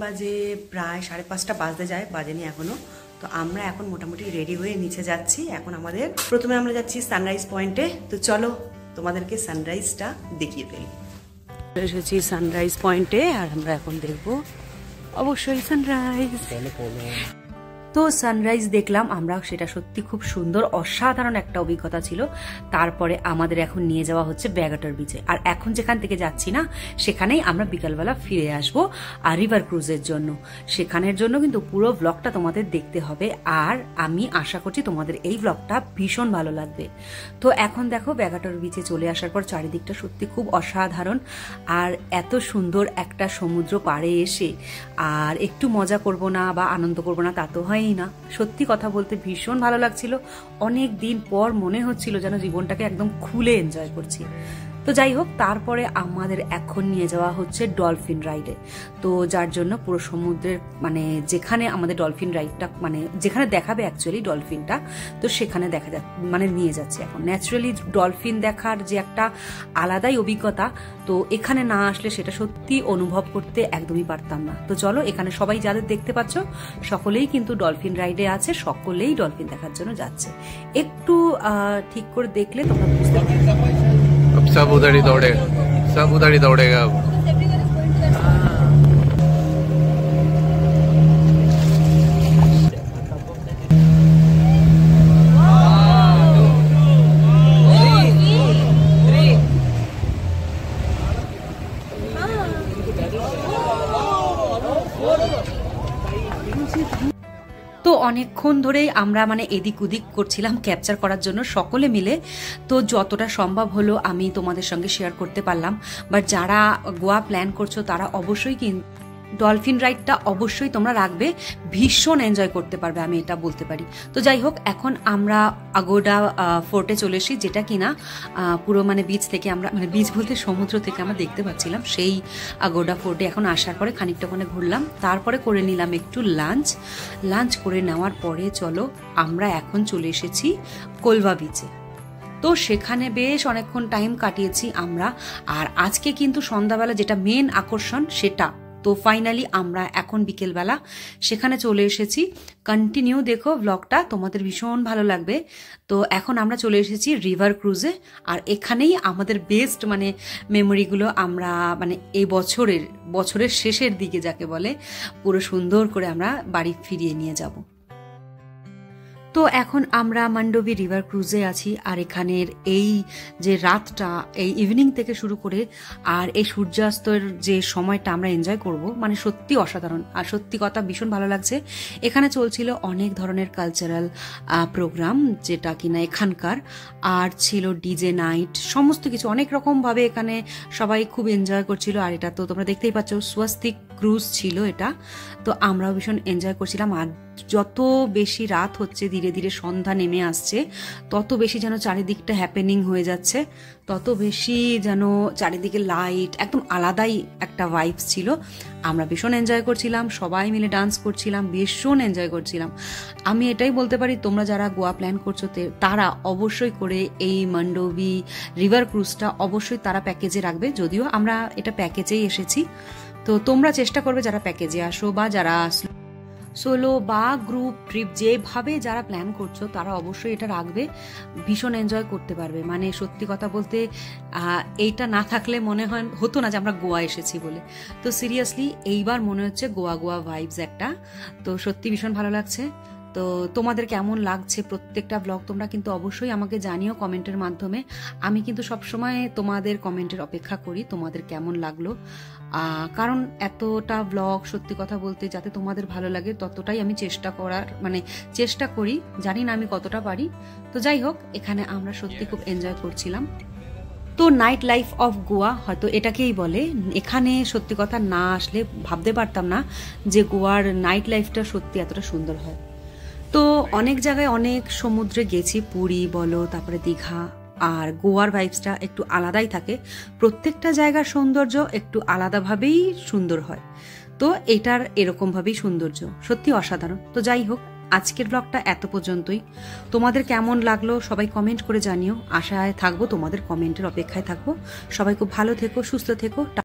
বাজে প্রায় 5:30 বাজতে যায়, বাজেনি এখনো। তো আমরা এখন মোটামুটি রেডি হয়ে নিচে যাচ্ছি। এখন আমাদের প্রথমে আমরা যাচ্ছি সানরাইজ পয়েন্টে। তো চলো তোমাদেরকে সানরাইজটা দেখিয়ে ফেলি। এসেছি সানরাইজ পয়েন্টে আর আমরা এখন দেখবো অবশ্যই সানরাইজ। তো সানরাইজ দেখলাম আমরা, সেটা সত্যি খুব সুন্দর অসাধারণ একটা অভিজ্ঞতা ছিল। তারপরে আমাদের এখন নিয়ে যাওয়া হচ্ছে ব্যাগাটার বিচে। আর এখন যেখান থেকে যাচ্ছি না সেখানেই আমরা বিকালবেলা ফিরে আসবো আর রিভার ক্রুজের জন্য। সেখানের জন্য কিন্তু পুরো ব্লগটা তোমাদের দেখতে হবে। আর আমি আশা করছি তোমাদের এই ব্লগটা ভীষণ ভালো লাগবে। তো এখন দেখো ব্যাগাটার বিচে চলে আসার পর চারিদিকটা সত্যি খুব অসাধারণ। আর এত সুন্দর একটা সমুদ্র পাড়ে এসে আর একটু মজা করব না বা আনন্দ করব না তা তো হয় না। সত্যি কথা বলতে ভীষণ ভালো লাগছিল। অনেক দিন পর মনে হচ্ছিল যেন জীবনটাকে একদম খুলে এনজয় করছি। তো যাই হোক, তারপরে আমাদের এখন নিয়ে যাওয়া হচ্ছে ডলফিন রাইডে। তো যার জন্য পুরো সমুদ্রের যেখানে আমাদের ডলফিন রাইডটা যেখানে দেখাবে অ্যাকচুয়ালি ডলফিনটা, তো সেখানে দেখা নিয়ে যাচ্ছে। এখন ন্যাচারালি ডলফিন দেখার যে একটা আলাদাই অভিজ্ঞতা, তো এখানে না আসলে সেটা সত্যি অনুভব করতে একদমই পারতাম না। তো চলো, এখানে সবাই যাদের দেখতে পাচ্ছ সকলেই কিন্তু ডলফিন রাইডে আছে, সকলেই ডলফিন দেখার জন্য যাচ্ছে। একটু ঠিক করে দেখলে তোমরা বুঝতে পারবে। अब सब उधर ही दौड़ेगा, सब उधर ही दौड़ेगा अब। তো অনেকক্ষণ ধরেই আমরা এদিক ওদিক করছিলাম ক্যাপচার করার জন্য সকলে মিলে। তো যতটা সম্ভব হলো আমি তোমাদের সঙ্গে শেয়ার করতে পারলাম। বাট যারা গোয়া প্ল্যান করছো তারা অবশ্যই ডলফিন রাইডটা অবশ্যই তোমরা রাখবে, ভীষণ এনজয় করতে পারবে, আমি এটা বলতে পারি। তো যাই হোক, এখন আমরা আগোডা ফোর্টে চলে এসেছি, যেটা কিনা পুরো বিচ থেকে আমরা বিচ বলতে সমুদ্র থেকে আমরা দেখতে পাচ্ছিলাম। সেই আগোডা ফোর্টে এখন আসার পরে খানিকটা ওখানে ঘুরলাম, তারপরে করে নিলাম একটু লাঞ্চ করে নেওয়ার পরে চলো আমরা এখন চলে এসেছি কোলভা বিচে। তো সেখানে বেশ অনেকক্ষণ টাইম কাটিয়েছি আমরা। আর আজকে কিন্তু সন্ধ্যাবেলা যেটা মেন আকর্ষণ সেটা, তো ফাইনালি আমরা এখন বিকেলবেলা সেখানে চলে এসেছি। কন্টিনিউ দেখো ব্লগটা, তোমাদের ভীষণ ভালো লাগবে। তো এখন আমরা চলে এসেছি রিভার ক্রুজে। আর এখানেই আমাদের বেস্ট মেমোরিগুলো আমরা এই বছরের শেষের দিকে যাকে বলে পুরো সুন্দর করে আমরা বাড়ি ফিরিয়ে নিয়ে যাব। তো এখন আমরা মান্ডোভি রিভার ক্রুজে আছি। আর এখানের এই যে রাতটা, এই ইভিনিং থেকে শুরু করে আর এই সূর্যাস্তের যে সময়টা আমরা এনজয় করব, সত্যি অসাধারণ। আর সত্যি কথা ভীষণ ভালো লাগছে। এখানে চলছিল অনেক ধরনের কালচারাল প্রোগ্রাম, যেটা কিনা এখানকার, আর ছিল ডিজে নাইট, সমস্ত কিছু অনেক রকমভাবে এখানে সবাই খুব এনজয় করছিল। আর এটা তো তোমরা দেখতেই পাচ্ছ, স্বস্তিক ক্রুজ ছিল এটা। তো আমরাও ভীষণ এনজয় করছিলাম। আর যত বেশি রাত হচ্ছে, ধীরে ধীরে সন্ধ্যা নেমে আসছে, তত বেশি যেন চারিদিকটা হ্যাপেনিং হয়ে যাচ্ছে, তত বেশি যেন চারিদিকে লাইট, একদম আলাদাই একটা ভাইবস ছিল। আমরা ভীষণ এনজয় করছিলাম, সবাই মিলে ডান্স করছিলাম, ভীষণ এনজয় করছিলাম। আমি এটাই বলতে পারি, তোমরা যারা গোয়া প্ল্যান করছো তারা অবশ্যই করে এই মান্ডোভি রিভার ক্রুজটা অবশ্যই তারা প্যাকেজে রাখবে। যদিও আমরা এটা প্যাকেজেই এসেছি, তো তোমরা চেষ্টা করবে যারা প্যাকেজে আসো বা যারা সোলো বা গ্রুপ ট্রিপ যেভাবে যারা প্ল্যান করছো তারা অবশ্যই এটা রাখবে, ভীষণ এনজয় করতে পারবে। সত্যি কথা বলতে এইটা না থাকলে মনে হতো না যে আমরা গোয়া এসেছি বলে। তো সিরিয়াসলি এইবার মনে হচ্ছে গোয়া ভাইবস একটা। তো সত্যি ভীষণ ভালো লাগছে। তো তোমাদের কেমন লাগছে প্রত্যেকটা ব্লগ তোমরা কিন্তু অবশ্যই আমাকে জানিও কমেন্টের মাধ্যমে। আমি কিন্তু সবসময় তোমাদের কমেন্টের অপেক্ষা করি, তোমাদের কেমন লাগলো। কারণ এতটা ব্লগ সত্যি কথা বলতে যাতে তোমাদের ভালো লাগে ততটাই আমি চেষ্টা করি, জানি না আমি কতটা পারি। তো যাই হোক, এখানে আমরা সত্যি খুব এনজয় করছিলাম। তো নাইট লাইফ অফ গোয়া হয়তো এটাকেই বলে। এখানে সত্যি কথা না আসলে ভাবতে পারতাম না যে গোয়ার নাইট লাইফটা সত্যি এতটা সুন্দর হয়। তো অনেক জায়গায় অনেক সমুদ্রে গেছি, পুরী বলো, তারপরে দীঘা, আর গোয়ার ভাইবসটা একটু আলাদাই থাকে। প্রত্যেকটা জায়গার সৌন্দর্য একটু আলাদাভাবেই সুন্দর হয়। তো এটার এরকমভাবেই সৌন্দর্য সত্যি অসাধারণ। তো যাই হোক, আজকের ব্লগটা এত পর্যন্তই। তোমাদের কেমন লাগলো সবাই কমেন্ট করে জানিও। আশায় থাকবো, তোমাদের কমেন্টের অপেক্ষায় থাকবো। সবাই খুব ভালো থেকো, সুস্থ থেকো।